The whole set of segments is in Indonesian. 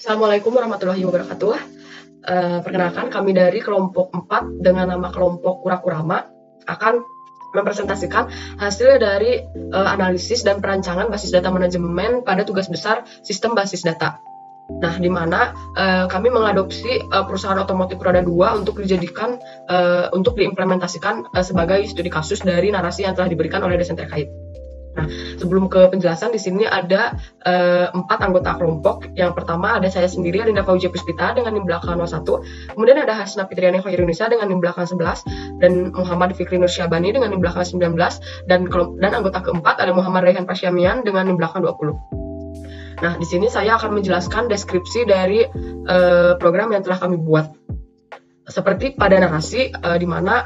Assalamualaikum warahmatullahi wabarakatuh. Perkenalkan, kami dari kelompok 4 dengan nama kelompok Kura-Kurama akan mempresentasikan hasil dari analisis dan perancangan basis data manajemen pada tugas besar sistem basis data. Nah, di mana kami mengadopsi perusahaan otomotif roda 2 untuk dijadikan untuk diimplementasikan sebagai studi kasus dari narasi yang telah diberikan oleh dosen terkait. Nah, sebelum ke penjelasan, di sini ada 4 anggota kelompok. Yang pertama ada saya sendiri, Arinda Fauzia Puspita dengan NIM belakang 01. Kemudian ada Hasna Fitriani Khairunisa dengan NIM belakang 11 dan Muhammad Fikri Nur Syabani dengan NIM belakang 19 dan anggota keempat ada Muhammad Rehan Pasyamian dengan NIM belakang 20. Nah, di sini saya akan menjelaskan deskripsi dari program yang telah kami buat. Seperti pada narasi, di mana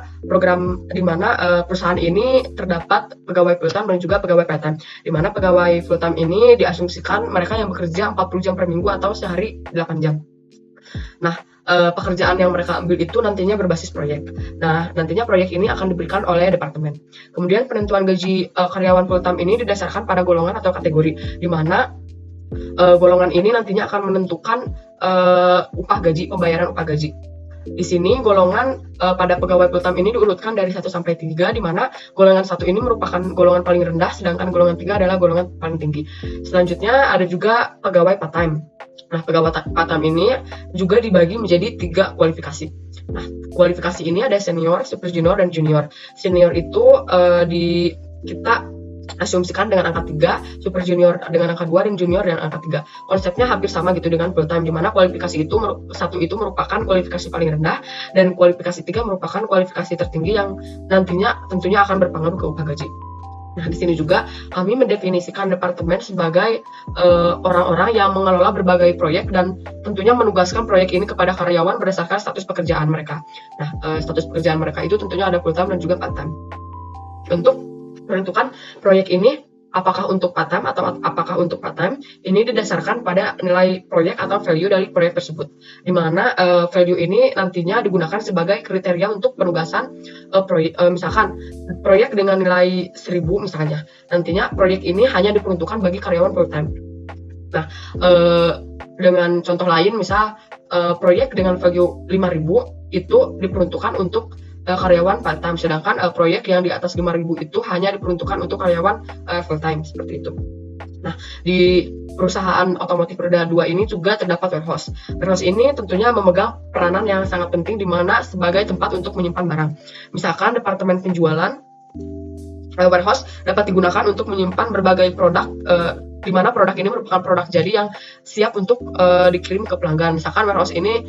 perusahaan ini terdapat pegawai full time dan juga pegawai part time. Di mana pegawai full time ini diasumsikan mereka yang bekerja 40 jam per minggu atau sehari 8 jam. Nah, pekerjaan yang mereka ambil itu nantinya berbasis proyek. Nah, nantinya proyek ini akan diberikan oleh departemen. Kemudian penentuan gaji karyawan full time ini didasarkan pada golongan atau kategori, di mana golongan ini nantinya akan menentukan pembayaran upah gaji. Di sini golongan pada pegawai full time ini diurutkan dari 1 sampai 3, di mana golongan 1 ini merupakan golongan paling rendah, sedangkan golongan 3 adalah golongan paling tinggi. Selanjutnya ada juga pegawai part time. Nah, pegawai part time ini juga dibagi menjadi 3 kualifikasi. Nah, kualifikasi ini ada senior, super junior, dan junior. Senior itu kita asumsikan dengan angka 3, super junior dengan angka 2, dan junior dengan angka 3. Konsepnya hampir sama gitu dengan full time, di mana kualifikasi itu satu itu merupakan kualifikasi paling rendah dan kualifikasi 3 merupakan kualifikasi tertinggi yang nantinya tentunya akan berpengaruh ke upah gaji. Nah, di sini juga kami mendefinisikan departemen sebagai orang-orang yang mengelola berbagai proyek dan tentunya menugaskan proyek ini kepada karyawan berdasarkan status pekerjaan mereka. Nah, status pekerjaan mereka itu tentunya ada full time dan juga part time. Untuk menentukan proyek ini apakah untuk part time atau apakah untuk part time, ini didasarkan pada nilai proyek atau value dari proyek tersebut, di mana value ini nantinya digunakan sebagai kriteria untuk penugasan proyek. Misalkan proyek dengan nilai 1.000 misalnya, nantinya proyek ini hanya diperuntukkan bagi karyawan full time. Nah, dengan contoh lain, misal proyek dengan value 5.000 itu diperuntukkan untuk karyawan part time, sedangkan proyek yang di atas 5.000 itu hanya diperuntukkan untuk karyawan full time, seperti itu. Nah, di perusahaan otomotif roda 2 ini juga terdapat warehouse. Warehouse ini tentunya memegang peranan yang sangat penting, di mana sebagai tempat untuk menyimpan barang. Misalkan departemen penjualan, warehouse dapat digunakan untuk menyimpan berbagai produk, di mana produk ini merupakan produk jadi yang siap untuk dikirim ke pelanggan. Misalkan warehouse ini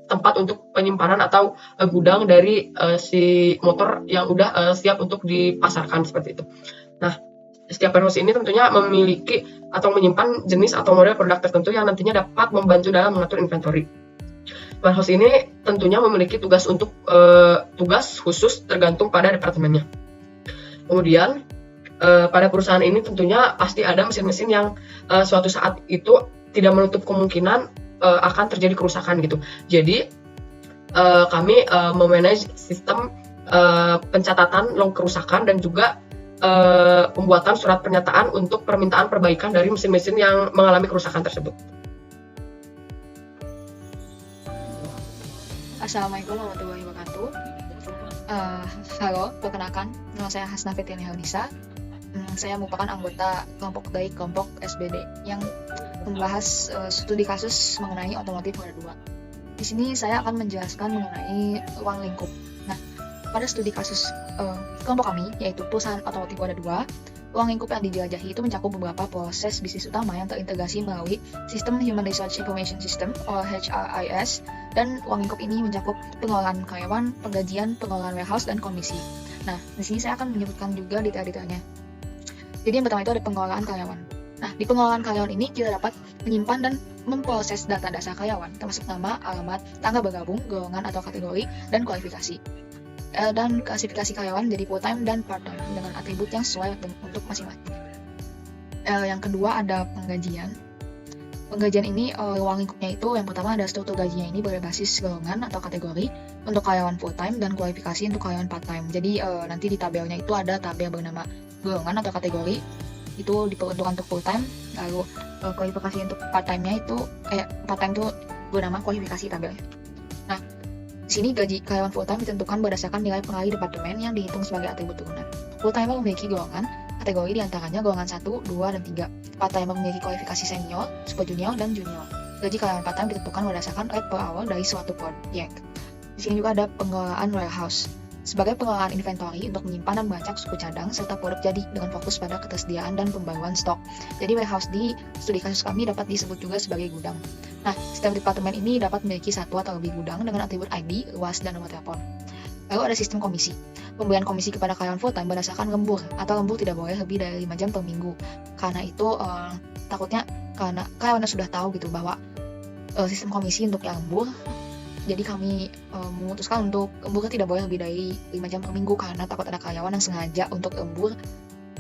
tempat untuk penyimpanan atau gudang dari si motor yang udah siap untuk dipasarkan, seperti itu. Nah, setiap warehouse ini tentunya memiliki atau menyimpan jenis atau model produk tertentu yang nantinya dapat membantu dalam mengatur inventory. Warehouse ini tentunya memiliki tugas khusus tergantung pada departemennya. Kemudian pada perusahaan ini tentunya pasti ada mesin-mesin yang suatu saat itu tidak menutup kemungkinan akan terjadi kerusakan gitu. Jadi kami memanage sistem pencatatan log kerusakan dan juga pembuatan surat pernyataan untuk permintaan perbaikan dari mesin-mesin yang mengalami kerusakan tersebut. Assalamualaikum warahmatullahi wabarakatuh. Halo, perkenalkan, nama saya Hasna Fitriani Khairunisa. Saya merupakan anggota kelompok dari kelompok SBD yang membahas studi kasus mengenai otomotif roda 2. Di sini saya akan menjelaskan mengenai ruang lingkup. Nah, pada studi kasus kelompok kami, yaitu perusahaan otomotif roda 2, ruang lingkup yang dijelajahi itu mencakup beberapa proses bisnis utama yang terintegrasi melalui sistem Human Resource Information System atau HRIS, dan ruang lingkup ini mencakup pengelolaan karyawan, penggajian, pengelolaan warehouse, dan komisi. Nah, di sini saya akan menyebutkan juga detail-detailnya. Jadi yang pertama itu ada pengelolaan karyawan. Nah, di pengelolaan karyawan ini kita dapat menyimpan dan memproses data dasar karyawan, termasuk nama, alamat, tanggal bergabung, golongan atau kategori, dan kualifikasi. Dan klasifikasi karyawan jadi full time dan part time dengan atribut yang sesuai untuk masing-masing. Yang kedua ada penggajian. Penggajian ini ruang lingkupnya itu yang pertama ada struktur gajinya ini berbasis golongan atau kategori untuk karyawan full time dan kualifikasi untuk karyawan part time. Jadi nanti di tabelnya itu ada tabel bernama golongan atau kategori, itu diperuntukkan untuk full time. Lalu kualifikasi untuk part time-nya itu part time itu bernama kualifikasi tabelnya. Nah, di sini gaji karyawan full time ditentukan berdasarkan nilai peraih departemen yang dihitung sebagai atribut turunan. Full timer memiliki golongan kategori diantaranya golongan 1, 2, dan 3. Part timer memiliki kualifikasi senior, super junior, dan junior. Gaji karyawan part time ditentukan berdasarkan rate per hour dari suatu proyek. Di sini juga ada pengelolaan warehouse. Sebagai pengelolaan inventory untuk menyimpan dan melacak suku cadang serta produk jadi dengan fokus pada ketersediaan dan pembaruan stok. Jadi warehouse di studi kasus kami dapat disebut juga sebagai gudang. Nah, setiap departemen ini dapat memiliki satu atau lebih gudang dengan atribut ID, luas, dan nomor telepon. Lalu ada sistem komisi. Pemberian komisi kepada karyawan full time berdasarkan lembur, atau lembur tidak boleh lebih dari 5 jam per minggu. Karena itu takutnya karena karyawan sudah tahu gitu bahwa sistem komisi untuk yang lembur. Jadi kami memutuskan untuk lembur tidak boleh lebih dari 5 jam per minggu karena takut ada karyawan yang sengaja untuk lembur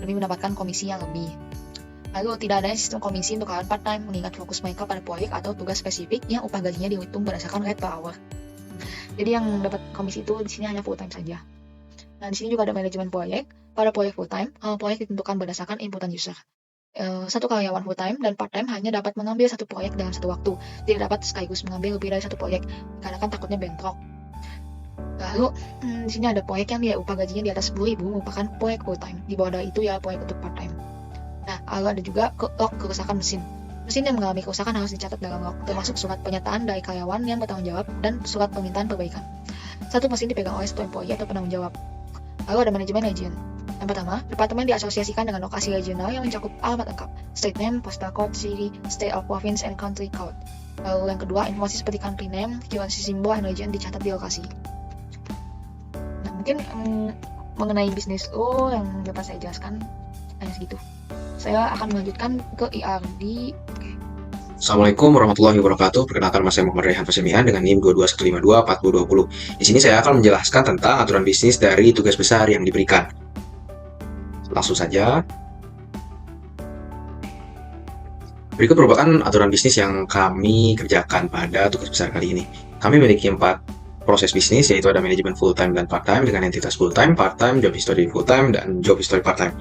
demi mendapatkan komisi yang lebih. Lalu tidak adanya sistem komisi untuk karyawan part time mengingat fokus mereka pada proyek atau tugas spesifik yang upah gajinya dihitung berdasarkan rate per hour. Jadi yang dapat komisi itu di sini hanya full time saja. Nah, di sini juga ada manajemen proyek. Pada proyek full time, proyek ditentukan berdasarkan inputan user. Satu karyawan full time dan part time hanya dapat mengambil satu proyek dalam satu waktu, tidak dapat sekaligus mengambil lebih dari satu proyek karena kan takutnya bentrok. Lalu di sini ada proyek yang dia upah gajinya di atas 10.000 merupakan proyek full time, di bawah dari itu ya proyek untuk part time. Nah, lalu ada juga log kerusakan mesin. Mesin yang mengalami kerusakan harus dicatat dalam log, termasuk surat pernyataan dari karyawan yang bertanggung jawab dan surat permintaan perbaikan. Satu mesin dipegang oleh satu employee atau penanggung jawab. Lalu ada manajemen region. Yang pertama, departemen diasosiasikan dengan lokasi regional yang mencakup alamat lengkap, state name, postal code, city, state of province, and country code. Lalu yang kedua, informasi seperti country name, currency symbol, and region dicatat di lokasi. Nah, mungkin mengenai bisnis yang dapat saya jelaskan hanya segitu. Saya akan melanjutkan ke IRD. Assalamualaikum warahmatullahi wabarakatuh. Perkenalkan, saya Muhammad Rehan Fasemihan dengan NIM 221524020. Di sini saya akan menjelaskan tentang aturan bisnis dari tugas besar yang diberikan. Langsung saja. Berikut merupakan aturan bisnis yang kami kerjakan pada tugas besar kali ini. Kami memiliki 4 proses bisnis, yaitu ada manajemen full time dan part time dengan entitas full time, part time, job history full time, dan job history part time.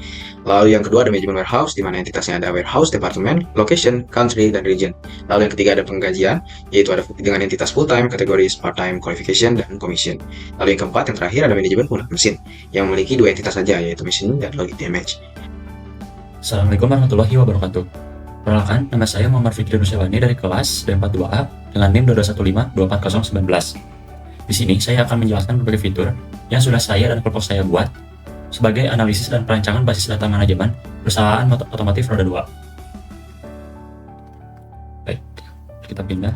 Lalu yang kedua ada manajemen warehouse, di mana entitasnya ada warehouse, department, location, country, dan region. Lalu yang ketiga ada penggajian, yaitu ada dengan entitas full time, kategori part time, qualification, dan commission. Lalu yang keempat, yang terakhir ada manajemen penggunaan mesin, yang memiliki 2 entitas saja, yaitu mesin dan logic damage. Assalamualaikum warahmatullahi wabarakatuh. Perkenalkan, nama saya Muhammad Fikri Nusyawani dari kelas D42A dengan NIM 221524019. Di sini saya akan menjelaskan berbagai fitur yang sudah saya dan kelompok saya buat sebagai analisis dan perancangan basis data manajemen perusahaan otomotif roda 2. Baik, kita pindah.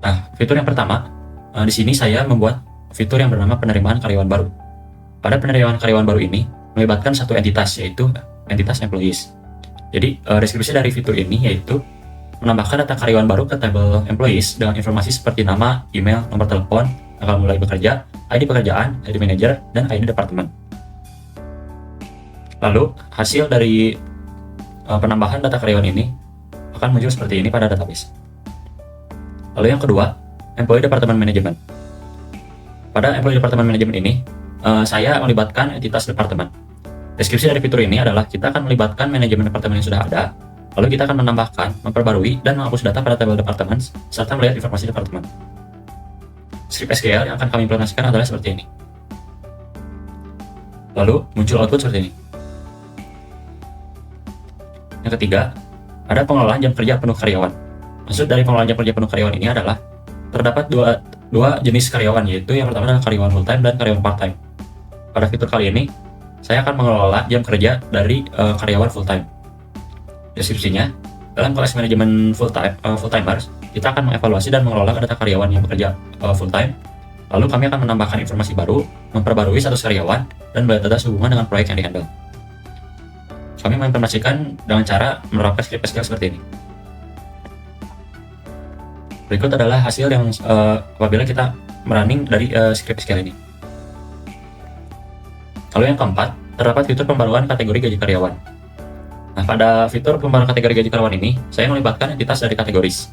Nah, fitur yang pertama, di sini saya membuat fitur yang bernama penerimaan karyawan baru. Pada penerimaan karyawan baru ini melibatkan satu entitas, yaitu entitas employees. Jadi, deskripsi dari fitur ini yaitu menambahkan data karyawan baru ke tabel employees dengan informasi seperti nama, email, nomor telepon, tanggal mulai bekerja, ID pekerjaan, ID manager, dan ID departemen. Lalu, hasil dari penambahan data karyawan ini akan muncul seperti ini pada database. Lalu yang kedua, employee departemen manajemen. Pada employee departemen manajemen ini, saya melibatkan entitas departemen. Deskripsi dari fitur ini adalah kita akan melibatkan manajemen departemen yang sudah ada, lalu kita akan menambahkan, memperbarui, dan menghapus data pada tabel departemen, serta melihat informasi departemen. Script SQL yang akan kami implementasikan adalah seperti ini. Lalu, muncul output seperti ini. Yang ketiga, ada pengelolaan jam kerja penuh karyawan. Maksud dari pengelolaan jam kerja penuh karyawan ini adalah, terdapat dua jenis karyawan, yaitu yang pertama adalah karyawan full time dan karyawan part time. Pada fitur kali ini, saya akan mengelola jam kerja dari karyawan full time. Deskripsinya, dalam konteks manajemen full timers, kita akan mengevaluasi dan mengelola data karyawan yang bekerja full time. Lalu kami akan menambahkan informasi baru, memperbarui status karyawan, dan melihat data sehubungan dengan proyek yang dihandle. Kami mengimplementasikan dengan cara menerapkan script SQL seperti ini. Berikut adalah hasil yang apabila kita merunning dari script SQL ini. Lalu yang keempat, terdapat fitur pembaruan kategori gaji karyawan. Nah, pada fitur pembaruan kategori gaji karyawan ini, saya melibatkan entitas dari kategoris.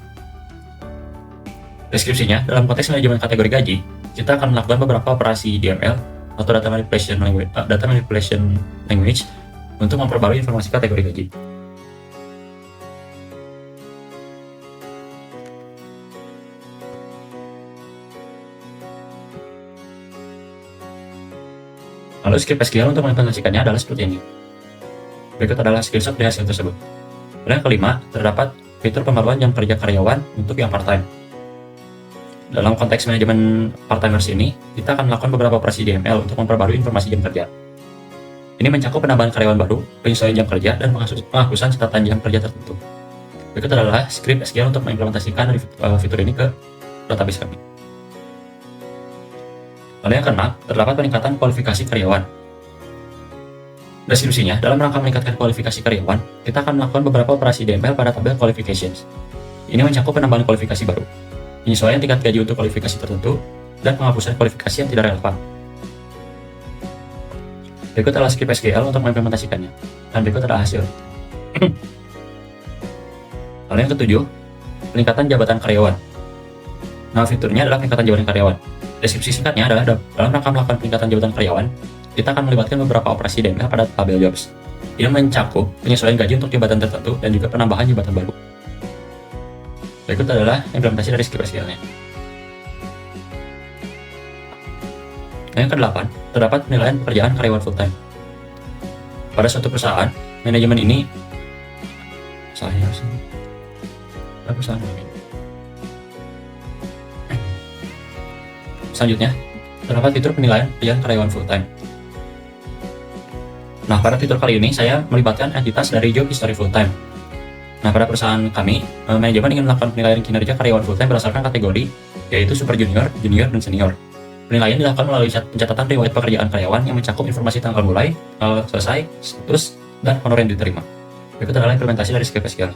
Deskripsinya, dalam konteks manajemen kategori gaji, kita akan melakukan beberapa operasi DML atau data manipulation language untuk memperbarui informasi kategori gaji. Lalu script SQL untuk mengimplementasikannya adalah seperti ini. Berikut adalah screenshot dari hasil tersebut. Lalu yang kelima, terdapat fitur pembaruan jam kerja karyawan untuk yang part-time. Dalam konteks manajemen part-timers ini, kita akan melakukan beberapa operasi DML untuk memperbarui informasi jam kerja. Ini mencakup penambahan karyawan baru, penyesuaian jam kerja, dan penghapusan catatan jam kerja tertentu. Berikut adalah script SQL untuk mengimplementasikan fitur ini ke database kami. Lalu yang keenam, terdapat peningkatan kualifikasi karyawan. Deskripsinya, dalam rangka meningkatkan kualifikasi karyawan, kita akan melakukan beberapa operasi DML pada tabel qualifications. Ini mencakup penambahan kualifikasi baru, penyesuaian tingkat gaji untuk kualifikasi tertentu, dan penghapusan kualifikasi yang tidak relevan. Berikut adalah script SQL untuk mengimplementasikannya, dan berikut adalah hasil. Lalu yang ketujuh, peningkatan jabatan karyawan. Nah, fiturnya adalah peningkatan jabatan karyawan. Deskripsi singkatnya adalah dalam rangka melakukan peningkatan jabatan karyawan, kita akan melibatkan beberapa operasi DML pada tabel jobs. Ini mencakup penyesuaian gaji untuk jabatan tertentu dan juga penambahan jabatan baru. Berikut adalah implementasi dari script SQL-nya. Yang kedelapan, terdapat penilaian pekerjaan karyawan full-time. Pada suatu perusahaan, manajemen ini Selanjutnya, terdapat fitur penilaian pekerjaan karyawan full-time. Nah, pada fitur kali ini saya melibatkan entitas dari job history full-time. Nah, pada perusahaan kami, manajemen ingin melakukan penilaian kinerja karyawan full-time berdasarkan kategori, yaitu super junior, junior, dan senior. Penilaian dilakukan melalui pencatatan riwayat pekerjaan karyawan yang mencakup informasi tanggal mulai, tanggal selesai, status, dan honor yang diterima. Berikut adalah implementasi dari script SQL.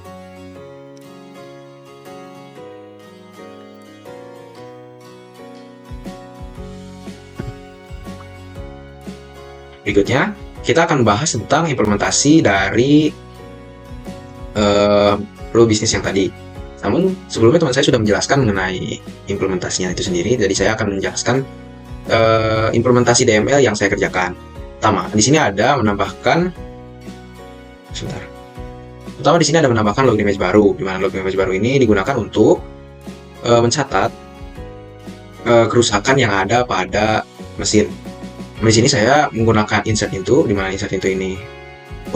Berikutnya, kita akan bahas tentang implementasi dari rule bisnis yang tadi. Namun, sebelumnya teman saya sudah menjelaskan mengenai implementasinya itu sendiri, jadi saya akan menjelaskan implementasi DML yang saya kerjakan. Pertama, di sini ada menambahkan login image baru, di mana login image baru ini digunakan untuk mencatat kerusakan yang ada pada mesin. Di sini saya menggunakan insert into, di mana insert into ini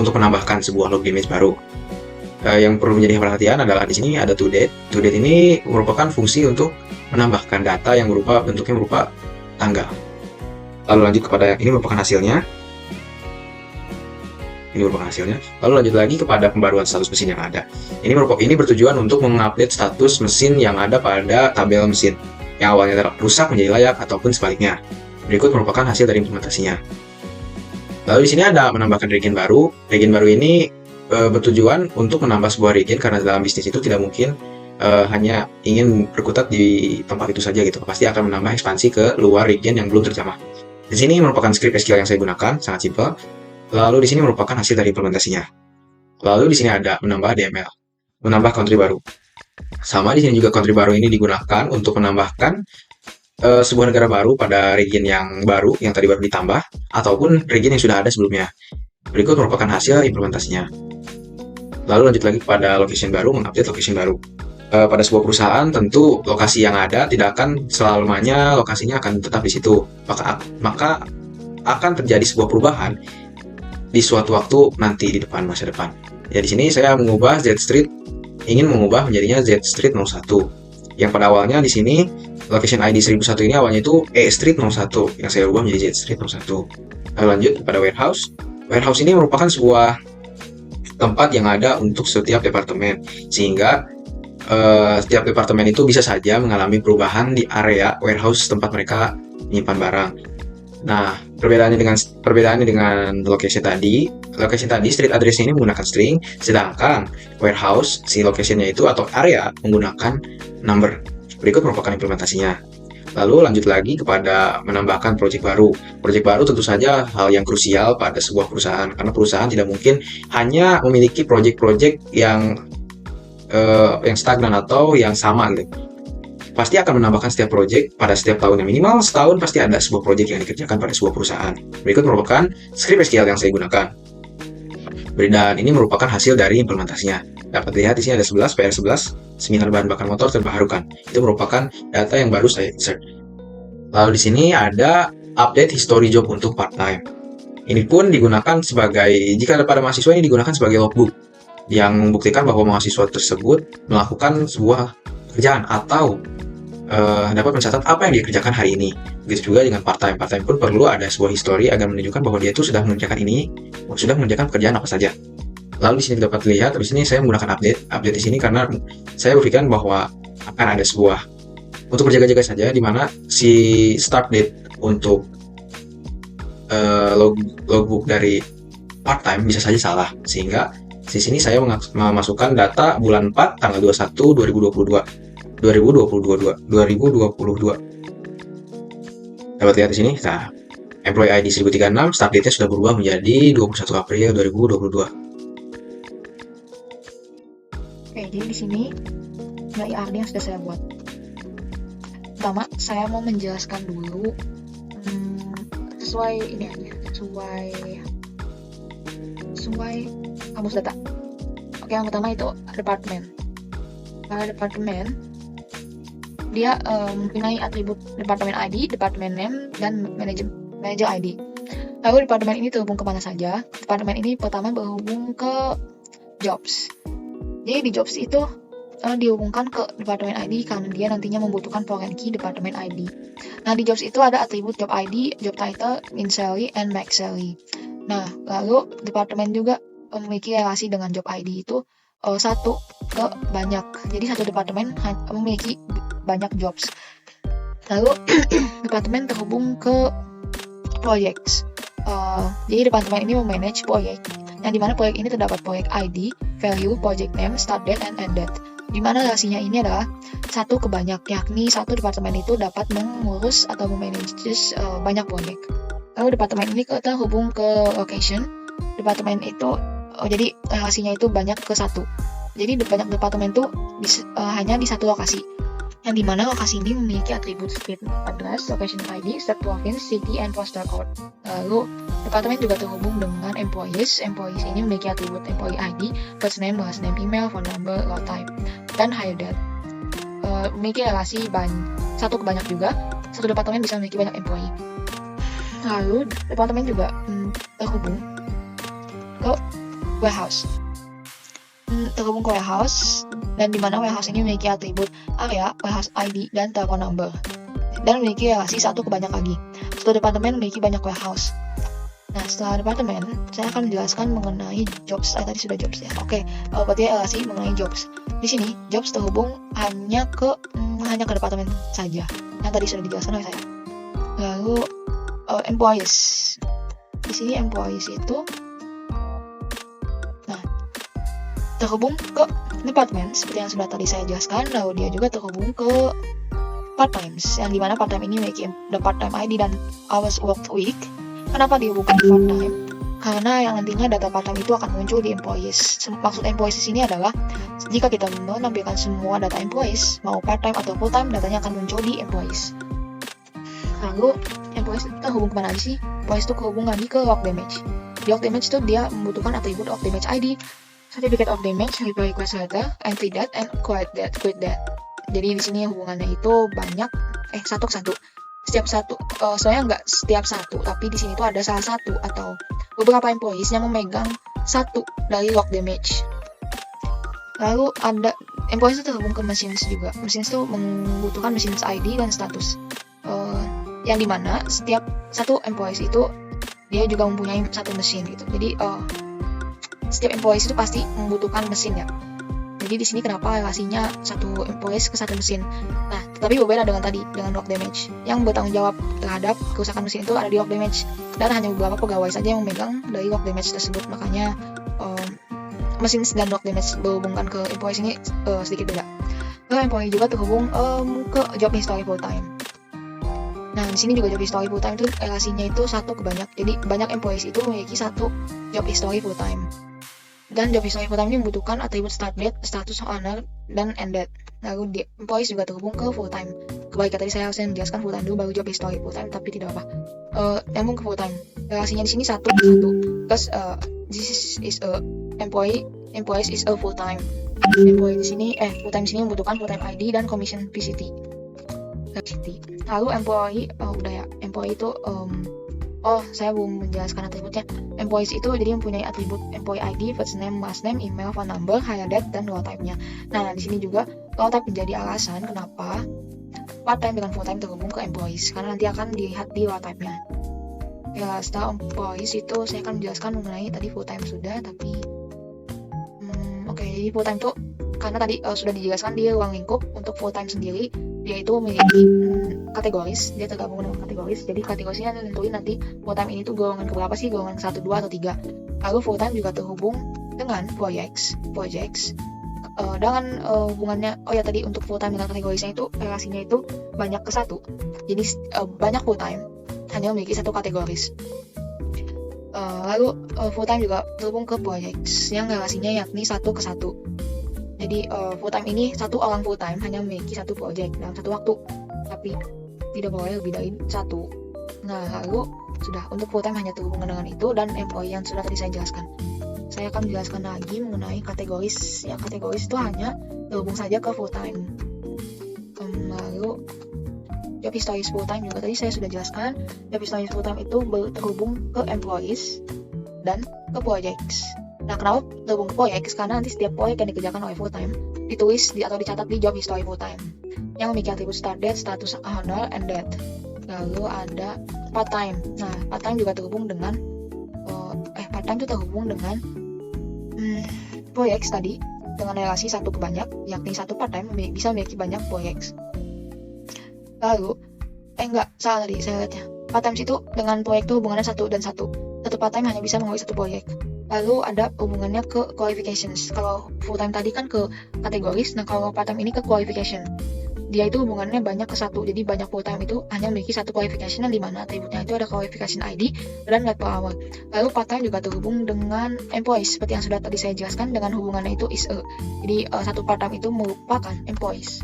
untuk menambahkan sebuah login image baru. Yang perlu menjadi perhatian adalah di sini ada toDate. toDate ini merupakan fungsi untuk menambahkan data yang bentuknya berupa tanggal. Lalu lanjut kepada ini merupakan hasilnya. Lalu lanjut lagi kepada pembaruan status mesin yang ada. Ini bertujuan untuk mengupdate status mesin yang ada pada tabel mesin yang awalnya rusak menjadi layak ataupun sebaliknya. Berikut merupakan hasil dari implementasinya. Lalu di sini ada menambahkan regen baru. Regen baru ini bertujuan untuk menambah sebuah regen karena dalam bisnis itu tidak mungkin hanya ingin berkutat di tempat itu saja gitu. Pasti akan menambah ekspansi ke luar regen yang belum terjamah. Di sini merupakan script SQL yang saya gunakan, sangat simpel. Lalu di sini merupakan hasil dari implementasinya. Lalu di sini ada menambah DML, menambah country baru. Sama di sini juga country baru ini digunakan untuk menambahkan sebuah negara baru pada region yang baru yang tadi baru ditambah ataupun region yang sudah ada sebelumnya. Berikut merupakan hasil implementasinya. Lalu lanjut lagi pada location baru, mengupdate location baru. Pada sebuah perusahaan tentu lokasi yang ada tidak akan selamanya lokasinya akan tetap di situ. Maka akan terjadi sebuah perubahan di suatu waktu nanti di masa depan. Ya di sini saya mengubah Z Street, ingin mengubah menjadinya Z Street 01. Yang pada awalnya di sini location ID 1001 ini awalnya itu E Street 01 yang saya ubah menjadi Z Street 01. Lalu lanjut kepada warehouse. Warehouse ini merupakan sebuah tempat yang ada untuk setiap departemen, sehingga setiap departemen itu bisa saja mengalami perubahan di area warehouse tempat mereka menyimpan barang. Nah, perbedaannya dengan location tadi street address ini menggunakan string, sedangkan warehouse si locationnya itu atau area menggunakan number. Berikut merupakan implementasinya. Lalu lanjut lagi kepada menambahkan project baru. Project baru tentu saja hal yang krusial pada sebuah perusahaan, karena perusahaan tidak mungkin hanya memiliki project-project yang stagnan atau yang sama gitu. pasti akan menambahkan setiap project pada setiap tahun. Minimal setahun pasti ada sebuah project yang dikerjakan pada sebuah perusahaan. Berikut merupakan script SQL yang saya gunakan. Dan ini merupakan hasil dari implementasinya. Dapat dilihat di sini ada 11, PR11, 9 bahan bakar motor terbarukan. Itu merupakan data yang baru saya insert. Lalu di sini ada update history job untuk part-time. Ini pun digunakan sebagai, jika pada mahasiswa ini digunakan sebagai logbook yang membuktikan bahwa mahasiswa tersebut melakukan sebuah pekerjaan atau dapat mencatat apa yang dikerjakan hari ini. Begitu juga dengan part-time. Part-time pun perlu ada sebuah history agar menunjukkan bahwa dia itu sudah mengerjakan pekerjaan apa saja. Lalu di sini dapat lihat, di sini saya menggunakan update di sini karena saya berpikiran bahwa akan ada sebuah untuk berjaga-jaga saja, di mana si start date untuk logbook dari part-time bisa saja salah, sehingga di sini saya memasukkan data bulan 4 tanggal 21 2022. Dapat lihat di sini. Nah, employee ID 1036, start date-nya sudah berubah menjadi 21 April 2022. Oke, jadi di sini dari IRD yang sudah saya buat. Pertama, saya mau menjelaskan dulu sesuai ini aja, sesuai kamus data. Oke, yang pertama itu departemen. Pada departemen dia mempunyai atribut departemen ID, departemen name, dan manager ID. Lalu departemen ini terhubung kemana saja? Departemen ini pertama berhubung ke jobs. Jadi di jobs itu dihubungkan ke departemen ID karena dia nantinya membutuhkan foreign key departemen ID. Nah, di jobs itu ada atribut job ID, job title, min salary, and max salary. Nah, lalu departemen juga memiliki relasi dengan job ID itu satu ke banyak. Jadi satu departemen memiliki banyak jobs. Lalu departemen terhubung ke projects. Jadi departemen ini memanage proyek, yang dimana proyek ini terdapat proyek ID, value, project name, start date, and end date. Dimana relasinya ini adalah satu ke banyak, yakni satu departemen itu dapat mengurus atau memanage banyak proyek. Lalu departemen ini terhubung ke location. Departemen itu jadi relasinya itu banyak ke satu. Jadi banyak departemen itu hanya di satu lokasi, yang dimana lokasi ini memiliki atribut street address, location ID, state province, city, and postal code. Lalu departemen juga terhubung dengan employees. Employees ini memiliki atribut employee ID, first name, last name, email, phone number, road type, dan hire date. Memiliki relasi satu ke banyak juga. Satu departemen bisa memiliki banyak employee. Lalu departemen juga terhubung ke warehouse. Terhubung ke warehouse, dan dimana warehouse ini memiliki atribut area, warehouse ID, dan telepon number, dan memiliki relasi satu ke banyak lagi. Satu departemen memiliki banyak warehouse. Nah, setelah departemen, saya akan menjelaskan mengenai jobs. Tadi sudah jobs ya. Oke, berarti relasi mengenai jobs. Di sini jobs terhubung hanya ke departemen saja, yang tadi sudah dijelaskan oleh saya. Lalu employees. Di sini employees itu terhubung ke departemen seperti yang sudah tadi saya jelaskan. Lalu dia juga terhubung ke part-times, yang dimana part-time ini memiliki the part-time ID dan hours worked week. Kenapa dihubungkan ke part-time? Karena yang nantinya data part-time itu akan muncul di employees. Maksud employees di sini adalah jika kita menampilkan semua data employees, mau part-time atau full-time, datanya akan muncul di employees. Lalu employees itu terhubung kemana aja sih? Employees itu terhubung lagi ke log damage. Di log damage itu dia membutuhkan atribut log damage ID, certificate of damage, reply request letter, entry date, and quit date. Jadi di sini hubungannya itu banyak, satu ke satu. Setiap satu, soalnya nggak setiap satu, tapi di sini tuh ada salah satu atau beberapa employees yang memegang satu dari log damage. Lalu ada employees itu terhubung ke machines juga. Machines itu membutuhkan machines ID dan status. Yang dimana setiap satu employees itu dia juga mempunyai satu mesin gitu. Jadi setiap employees itu pasti membutuhkan mesin ya. Jadi di sini kenapa relasinya satu employees ke satu mesin. Nah, tetapi berbeda dengan tadi, dengan log damage. Yang bertanggung jawab terhadap kerusakan mesin itu ada di log damage, dan hanya beberapa pegawai saja yang memegang dari log damage tersebut. Makanya mesin dan log damage berhubungkan ke employees ini sedikit beda. Lalu employee juga terhubung ke job history full time. Nah, di sini juga job history full time itu relasinya itu satu ke banyak. Jadi banyak employees itu memiliki satu job history full time. Dan job history full time ini membutuhkan atribut start date, status owner, dan end date. Lalu di employees juga terhubung ke full time. Kebalik tadi saya harusnya menjelaskan full time dulu baru job history full time, tapi tidak apa. Nyambung ke full time. Relasinya di sini satu. Because this is a employees is a full time. Employee di sini full time di sini membutuhkan full time ID dan commission PCT. Lalu employee udah ya. Employee itu saya belum menjelaskan atributnya. Employees itu jadi mempunyai atribut employee ID, first name, last name, email, phone number, hire date, dan role type-nya. Nah, di sini juga role type menjadi alasan kenapa part time dengan full time terhubung ke employees, karena nanti akan dilihat di role type-nya. Ya, setelah employees itu saya akan menjelaskan mengenai tadi full time sudah, tapi jadi full time itu karena tadi sudah dijelaskan di ruang lingkup. Untuk full time sendiri dia itu memiliki kategoris, dia tergabung dengan kategoris. Jadi kategorisnya nentuin nanti full time ini tuh golongan keberapa sih, golongan 1, 2, atau 3. Lalu full time juga terhubung dengan projects dengan hubungannya. Tadi untuk full time dengan kategorisnya itu relasinya itu banyak ke 1. Jadi banyak full time hanya memiliki 1 kategoris. Lalu full time juga terhubung ke projects yang relasinya yakni 1 ke 1. Jadi full time ini 1 orang full time hanya memiliki 1 project dalam 1 waktu, tapi tidak boleh lebih dari 1. Nah, lalu sudah untuk full time hanya terhubung dengan itu, dan employee yang sudah tadi saya jelaskan. Saya akan menjelaskan lagi mengenai kategoris. Ya, kategoris itu hanya terhubung saja ke full time. Lalu job history full time juga tadi saya sudah jelaskan. Job history full time itu terhubung ke employees dan ke projects. Nah, kenapa terhubung ke projects? Karena nanti setiap proyek yang dikerjakan oleh full time ditulis atau dicatat di job history full time yang memiliki atribut start date, status honor, and date. Lalu ada part time. Nah, part time juga terhubung dengan part time itu terhubung dengan projects tadi dengan relasi 1 ke banyak, yakni 1 part time bisa memiliki banyak projects. Lalu salah tadi saya lihatnya. Part time itu dengan proyek itu hubungannya 1 dan 1. 1 part time hanya bisa mengurus 1 proyek. Lalu ada hubungannya ke qualifications. Kalau full time tadi kan ke kategoris, nah kalau part time ini ke qualification. Dia itu hubungannya banyak ke 1. Jadi banyak full time itu hanya memiliki 1 qualification, yang dimana atributnya itu ada qualification ID dan rate per hour. Lalu part time juga terhubung dengan employees, seperti yang sudah tadi saya jelaskan, dengan hubungannya itu is a. Jadi 1 part time itu merupakan employees.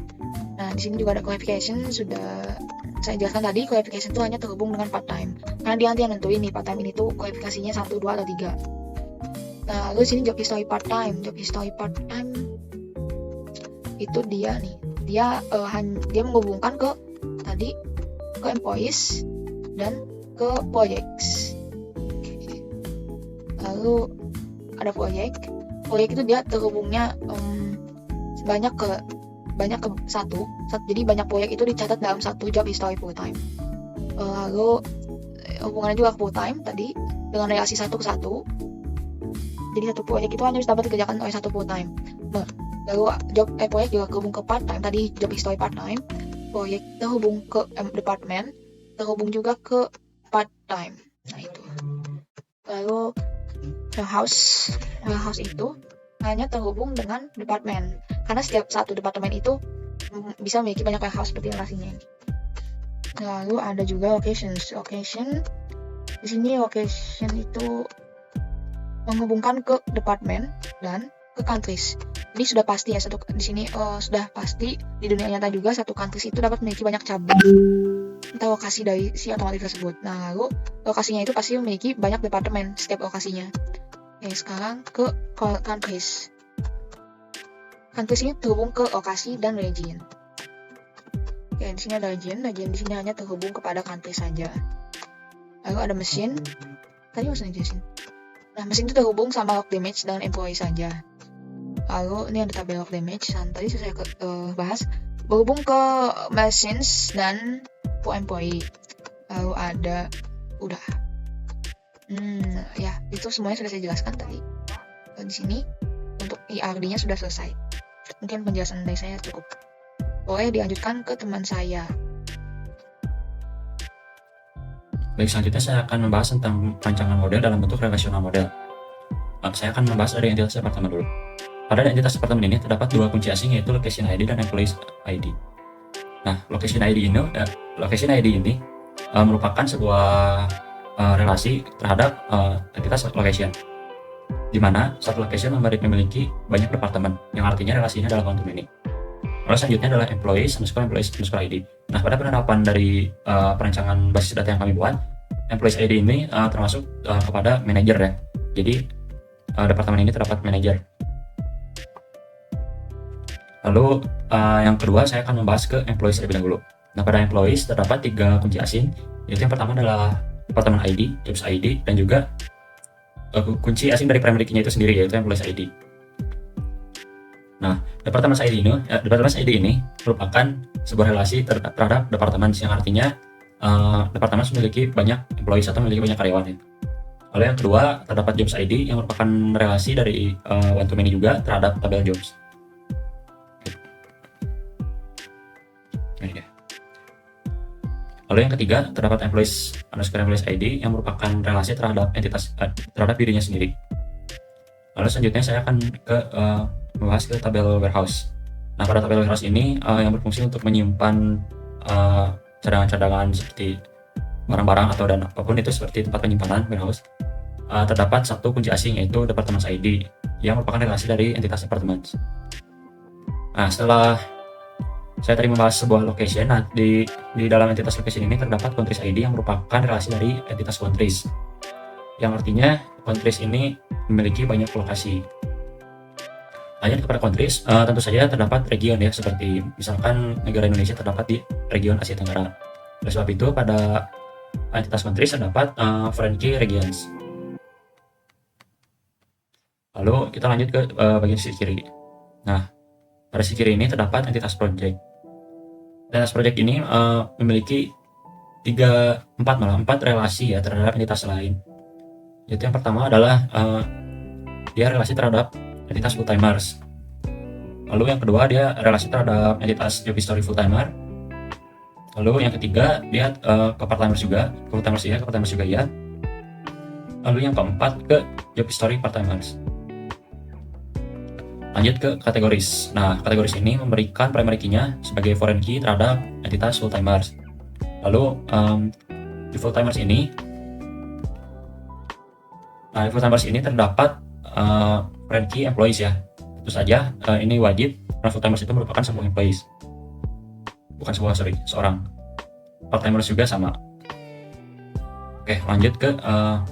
Nah, di sini juga ada qualification, sudah saya jelaskan tadi. Qualification itu hanya terhubung dengan part time, karena dia nanti yang nentuin nih part time ini tuh kualifikasinya 1, 2, atau 3. Nah, lalu sini job history part time. Job history part time itu dia menghubungkan ke employees dan ke projects. Lalu ada project itu dia terhubungnya banyak ke 1. Jadi banyak proyek itu dicatat dalam 1 job history full time. Lalu hubungannya juga ke full time tadi dengan relasi 1 ke 1. Jadi 1 proyek itu hanya dapat dikerjakan oleh 1 full time. Lalu proyek juga terhubung ke part time. Tadi job history part time. Proyek terhubung ke department, terhubung juga ke part time. Nah, itu. Lalu warehouse itu hanya terhubung dengan department, karena setiap 1 departemen itu bisa memiliki banyak warehouse seperti relasinya ini. Lalu ada juga location. Di sini location itu menghubungkan ke departemen dan ke countries. Ini sudah pasti ya, di sini sudah pasti di dunia nyata juga 1 countries itu dapat memiliki banyak cabang atau lokasi dari si otomotif tersebut. Nah, lalu lokasinya itu pasti memiliki banyak departemen setiap lokasinya. Oke, sekarang ke countries. Countries ini terhubung ke lokasi dan region. Oke, di sini ada region di sini hanya terhubung kepada country saja. Lalu ada mesin. Tadi harus jelasin. Nah, mesin itu terhubung sama log damage dan employee saja. Lalu ini ada tabel log damage, tadi saya bahas, berhubung ke machines dan employee. Lalu ada ya itu semuanya sudah saya jelaskan tadi. Di sini untuk IRD-nya sudah selesai. Mungkin penjelasan dari saya cukup. Boleh dilanjutkan ke teman saya. Baik, selanjutnya saya akan membahas tentang rancangan model dalam bentuk relasional model. Saya akan membahas dari entitas departemen dulu. Pada entitas departemen ini terdapat 2 kunci asing, yaitu location ID dan employees ID. Nah, location ID ini merupakan sebuah relasi terhadap entitas location, di mana satu location memiliki banyak departemen, yang artinya relasinya adalah quantum ini. Lalu selanjutnya adalah employees underscore ID. Nah, pada penerapan dari perancangan basis data yang kami buat, employees ID ini termasuk kepada manajer ya. Jadi departemen ini terdapat manajer. Lalu yang kedua saya akan membahas ke employees terlebih dahulu. Nah, pada employees terdapat 3 kunci asing, yaitu yang pertama adalah departemen ID, jobs ID, dan juga kunci asing dari primary key-nya itu sendiri, yaitu employees ID. Nah, departemen ID ini merupakan sebuah relasi terhadap departemen, yang artinya departemen memiliki banyak employees atau memiliki banyak karyawan ya. Lalu yang kedua terdapat jobs ID yang merupakan relasi dari one to many juga terhadap tabel jobs. Lalu yang ketiga terdapat employees ID yang merupakan relasi terhadap terhadap dirinya sendiri. Lalu selanjutnya saya akan membahas ke tabel warehouse. Nah, pada tabel warehouse ini yang berfungsi untuk menyimpan cadangan-cadangan seperti barang-barang atau dan apapun itu seperti tempat penyimpanan warehouse. Terdapat satu kunci asing, yaitu department ID yang merupakan relasi dari entitas departemen. Nah, setelah saya tadi membahas sebuah location, nah di dalam entitas location ini terdapat countries ID yang merupakan relasi dari entitas countries, yang artinya countries ini memiliki banyak lokasi. Lanjut kepada countries, tentu saja terdapat region ya, seperti misalkan negara Indonesia terdapat di region Asia Tenggara. Oleh sebab itu pada entitas countries terdapat foreign key regions. Lalu kita lanjut ke bagian sisi kiri. Nah, pada sisi kiri ini terdapat entitas project. Entitas project ini memiliki 4 relasi ya terhadap entitas lain. Yaitu yang pertama adalah dia relasi terhadap entitas full timers. Lalu yang kedua dia relasi terhadap entitas job history full timer. Lalu yang ketiga dia ke part timers juga, ke part timers juga ya. Lalu yang keempat ke job history part timers. Lanjut ke kategoris. Nah, kategoris ini memberikan primary key-nya sebagai foreign key terhadap entitas full timers. Lalu di full timers ini, terdapat foreign key employees ya. Tentu saja ini wajib karena full timers itu merupakan sebuah employees. Seorang. Part timers juga sama. Oke, lanjut ke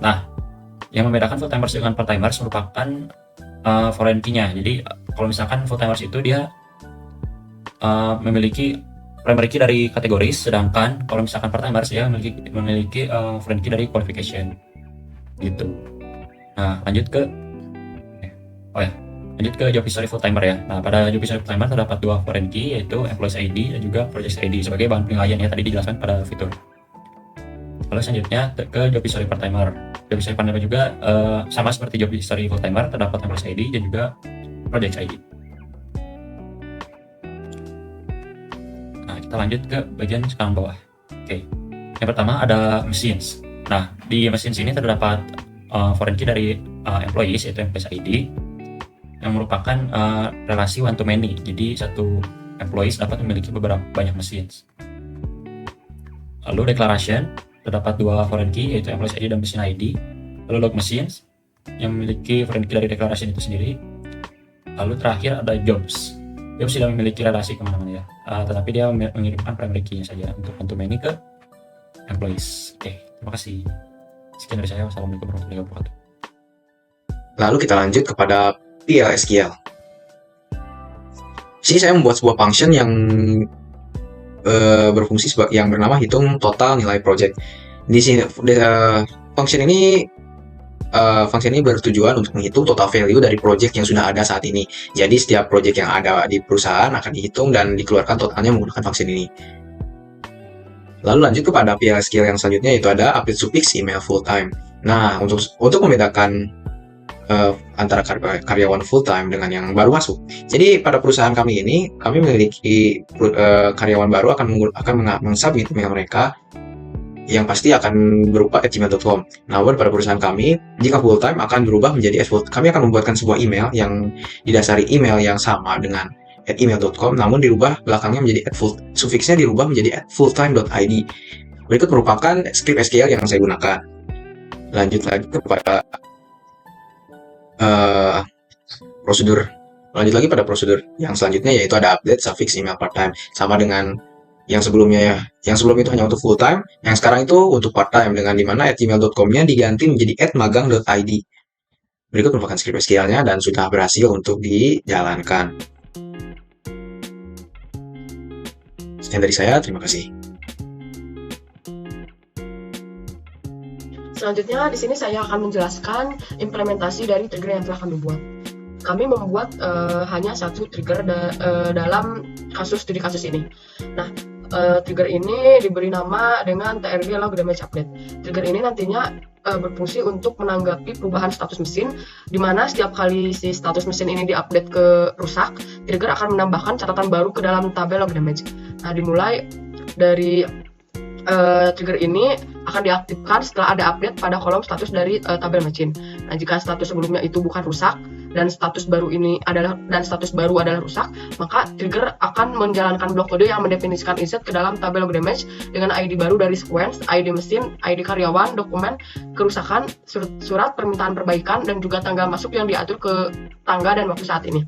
nah, yang membedakan full timers dengan part timers merupakan foreign key-nya. Jadi kalau misalkan full timers itu dia memiliki primary key dari kategoris, sedangkan kalau misalkan part timers ya memiliki foreign key dari qualification. Gitu. Nah, lanjut ke job history full timer ya. Nah, pada job history full timer terdapat 2 foreign key, yaitu employees ID dan juga project ID sebagai bahan penilaian ya, tadi dijelaskan pada fitur. Lalu selanjutnya ke job history part timer. Job history part timer juga sama seperti job history full timer, terdapat employees ID dan juga project ID. Nah, kita lanjut ke bagian kanan bawah. Oke. Yang pertama ada machines. Nah, di machines ini terdapat foreign key dari employees, yaitu employees ID yang merupakan relasi one to many. Jadi satu employees dapat memiliki banyak machines. Lalu declaration terdapat 2 foreign key, yaitu employees ID dan machine ID. Lalu log machines yang memiliki foreign key dari declaration itu sendiri. Lalu terakhir ada jobs. Jobs tidak memiliki relasi kemana-mana ya, tetapi dia mengirimkan primary key-nya saja untuk one to many ke employees. Oke, terima kasih. Sekian dari saya. Wassalamualaikum warahmatullahi wabarakatuh. Lalu kita lanjut kepada PLSQL. Sini saya membuat sebuah function yang berfungsi yang bernama hitung total nilai project. Di sini function ini bertujuan untuk menghitung total value dari project yang sudah ada saat ini. Jadi setiap project yang ada di perusahaan akan dihitung dan dikeluarkan totalnya menggunakan function ini. Lalu lanjut kepada PLSQL yang selanjutnya, yaitu ada update suffix email full time. Nah, untuk membedakan antara karyawan full time dengan yang baru masuk. Jadi pada perusahaan kami ini, kami memiliki karyawan baru akan mensubmit email mereka yang pasti akan berupa @gmail.com. Namun pada perusahaan kami, jika full time akan berubah menjadi kami akan membuatkan sebuah email yang didasari email yang sama dengan @email.com, namun dirubah belakangnya menjadi sufiksnya dirubah menjadi @fulltime.id. Berikut merupakan script SQL yang saya gunakan. Lanjut lagi kepada prosedur Lanjut lagi pada prosedur yang selanjutnya, yaitu ada update suffix email part-time. Sama dengan yang sebelumnya ya. Yang sebelum itu hanya untuk full time, yang sekarang itu untuk part-time, dengan dimana @gmail.com-nya diganti menjadi @magang.id. Berikut merupakan script SQL-nya dan sudah berhasil untuk dijalankan. Sekian dari saya, terima kasih. Selanjutnya di sini saya akan menjelaskan implementasi dari trigger yang telah kami buat. Kami membuat hanya satu trigger dalam studi kasus ini. Nah, trigger ini diberi nama dengan TRG log damage update. Trigger ini nantinya berfungsi untuk menanggapi perubahan status mesin, di mana setiap kali si status mesin ini diupdate ke rusak, trigger akan menambahkan catatan baru ke dalam tabel log damage. Nah, dimulai dari trigger ini akan diaktifkan setelah ada update pada kolom status dari tabel machine. Nah, jika status sebelumnya itu bukan rusak dan status baru adalah rusak, maka trigger akan menjalankan blok kode yang mendefinisikan insert ke dalam tabel log damage dengan ID baru dari sequence, ID mesin, ID karyawan, dokumen kerusakan, surat permintaan perbaikan, dan juga tanggal masuk yang diatur ke tangga dan waktu saat ini.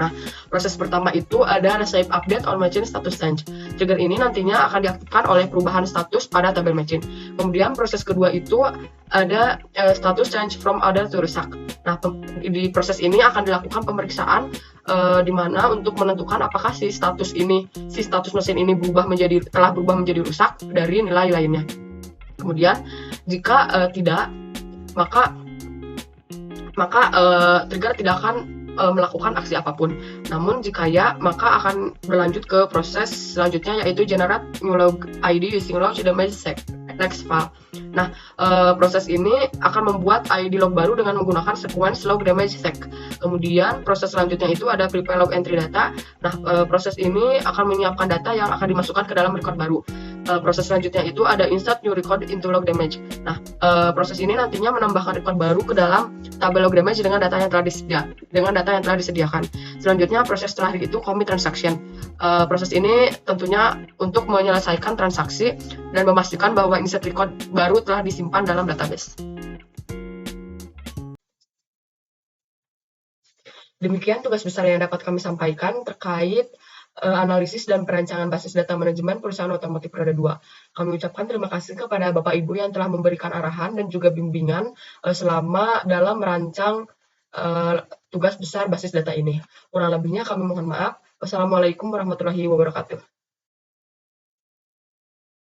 Nah, proses pertama itu ada save update on machine status change. Trigger ini nantinya akan diaktifkan oleh perubahan status pada tabel machine. Kemudian proses kedua itu ada status change from other to rusak. Nah, di proses ini akan dilakukan pemeriksaan di mana untuk menentukan apakah si status mesin ini telah berubah menjadi rusak dari nilai lainnya. Kemudian jika tidak, maka trigger tidak akan melakukan aksi apapun. Namun jika ya, maka akan berlanjut ke proses selanjutnya, yaitu generate new log ID using log damage next file. Nah, proses ini akan membuat ID log baru dengan menggunakan sequence log damage sec. Kemudian proses selanjutnya itu ada prepare log entry data. Nah, proses ini akan menyiapkan data yang akan dimasukkan ke dalam record baru. Proses selanjutnya itu ada insert new record into log damage. Nah, proses ini nantinya menambahkan record baru ke dalam tabel log damage dengan data yang telah disediakan. Selanjutnya proses terakhir itu commit transaction. Proses ini tentunya untuk menyelesaikan transaksi dan memastikan bahwa insert record baru telah disimpan dalam database. Demikian tugas besar yang dapat kami sampaikan terkait analisis dan perancangan basis data manajemen perusahaan otomotif roda 2. Kami ucapkan terima kasih kepada Bapak Ibu yang telah memberikan arahan dan juga bimbingan selama dalam merancang tugas besar basis data ini. Kurang lebihnya kami mohon maaf. Wassalamualaikum warahmatullahi wabarakatuh.